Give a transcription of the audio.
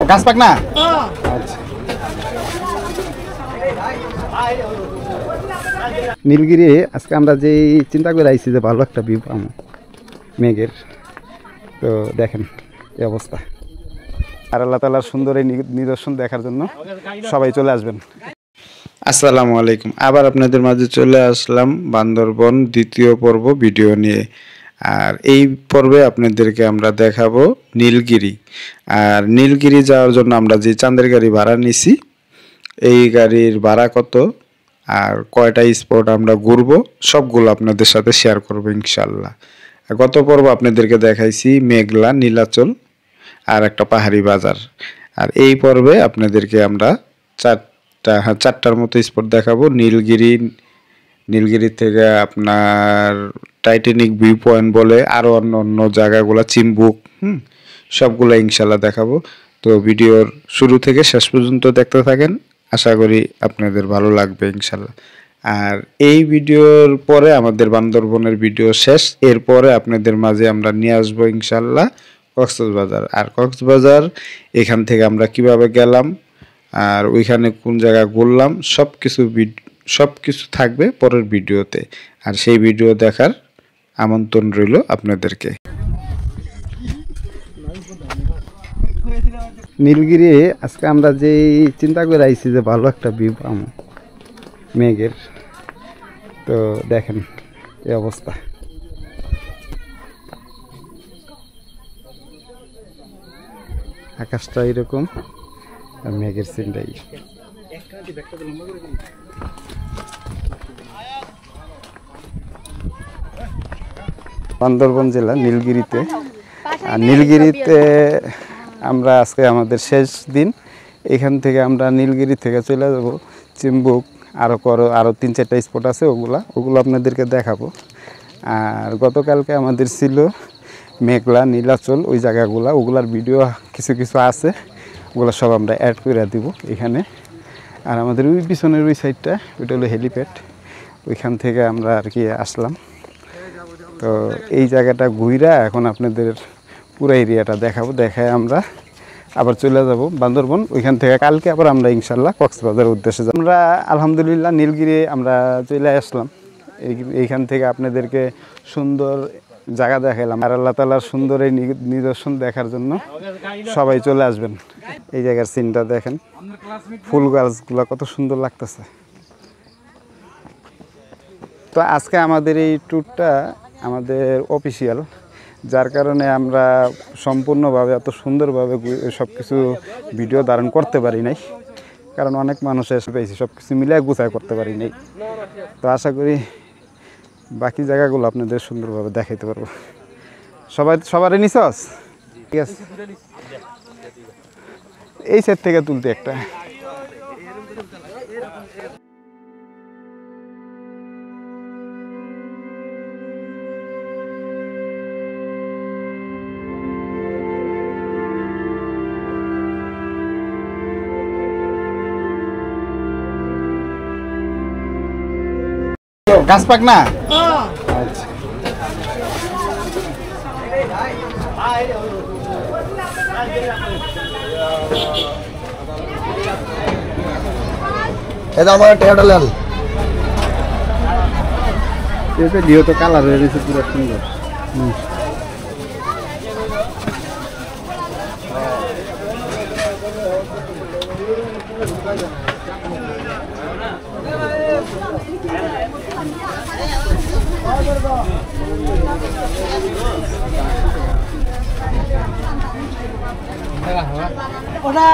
গাছ পাক না আচ্ছা নীলগিরি আজকে আমরা যে চিন্তা করে আইছি যে ভালো একটা ভিউ পাবো মেঘের তো দেখেন এই অবস্থা আর আল্লাহ তাআলার সুন্দর এই নিদর্শন দেখার জন্য সবাই চলে আসবেন। আসসালামু আলাইকুম। আবার আপনাদের মাঝে চলে আসলাম বান্দরবন দ্বিতীয় পর্ব ভিডিও নিয়ে। আর এই পর্বে আপনাদেরকে আমরা দেখাবো নীলগিরি। আর নীলগিরি যাওয়ার জন্য আমরা যে চাঁদের গাড়ি ভাড়া নিছি, এই গাড়ির ভাড়া কত আর কয়টা স্পট আমরা ঘুরবো সবগুলো আপনাদের সাথে শেয়ার করবো ইনশাল্লাহ। গত পর্ব আপনাদেরকে দেখাইছি মেঘলা, নীলাচল আর একটা পাহাড়ি বাজার। আর এই পর্বে আপনাদেরকে আমরা চারটার মতো স্পট দেখাবো। নীলগিরি থেকে আপনার টাইটানিক ভিউ পয়েন্ট বলে আরও অন্য অন্য জায়গাগুলো, চিম্বুক, সবগুলো ইনশাল্লাহ দেখাবো। তো ভিডিওর শুরু থেকে শেষ পর্যন্ত দেখতে থাকেন, আশা করি আপনাদের ভালো লাগবে ইনশাল্লাহ। আর এই ভিডিওর পরে আমাদের বান্দরবনের ভিডিও শেষ, এরপরে আপনাদের মাঝে আমরা নিয়ে আসবো ইনশাল্লাহ কক্সবাজার। আর কক্সবাজার এখান থেকে আমরা কিভাবে গেলাম আর ওইখানে কোন জায়গা ঘুরলাম সব কিছু থাকবে পরের ভিডিওতে। আর সেই ভিডিও দেখার আমন্ত্রণ রইল আপনাদেরকে। নীলগিরি আজকে আমরা যে চিন্তা করে আইছি যে ভালো একটা ভিউ পাবো মেঘের তো দেখেন এই অবস্থা। আকাশটা এরকম আর মেঘের সিনটাই। বান্দরবন জেলা নীলগিরিতে। আর নীলগিরিতে আমরা আজকে আমাদের শেষ দিন। এখান থেকে আমরা নীলগিরি থেকে চলে যাব চিম্বুক, আরও 3-4টা স্পট আছে, ওগুলো আপনাদেরকে দেখাবো। আর গতকালকে আমাদের ছিল মেঘলা, নীলাচল, ওই জায়গাগুলো, ওগুলার ভিডিও কিছু আছে, ওগুলো সব আমরা অ্যাড করে দিব এখানে। আর আমাদের ওই পিছনের ওই সাইডটা ওইটা হলো হেলিপ্যাড, ওইখান থেকে আমরা আর কি আসলাম। তো এই জায়গাটা ঘুরা এখন আপনাদের পুরো এরিয়াটা দেখায় আমরা আবার চলে যাব বান্দরবন। ওইখান থেকে কালকে আবার আমরা ইনশাল্লাহ কক্সবাজারের উদ্দেশ্যে যাব। আমরা আলহামদুলিল্লাহ নীলগিরি আমরা চলে আসলাম। এইখান থেকে আপনাদেরকে সুন্দর জায়গা দেখালাম। আর আল্লাহ তাআলার সুন্দর এই নিদর্শন দেখার জন্য সবাই চলে আসবেন। এই জায়গার সিনটা দেখেন, ফুল গাছগুলো কত সুন্দর লাগতেছে। তো আজকে আমাদের এই ট্যুরটা আমাদের অফিসিয়াল, যার কারণে আমরা সম্পূর্ণভাবে এত সুন্দরভাবে সব কিছু ভিডিও ধারণ করতে পারি নাই, কারণ অনেক মানুষ এসে পেয়েছি, সব কিছু মিলে গুছাই করতে পারি নাই। তো আশা করি বাকি জায়গাগুলো আপনাদের সুন্দরভাবে দেখাইতে পারবো। সবারই নিছস? ঠিক আছে, এই সাইড থেকে তুলতে একটা। গাছ পাক না আচ্ছা এটা আমার টেডালাল এটা দিও তো কালার হয়ে গেছে পুরো সুন্দর। ওটা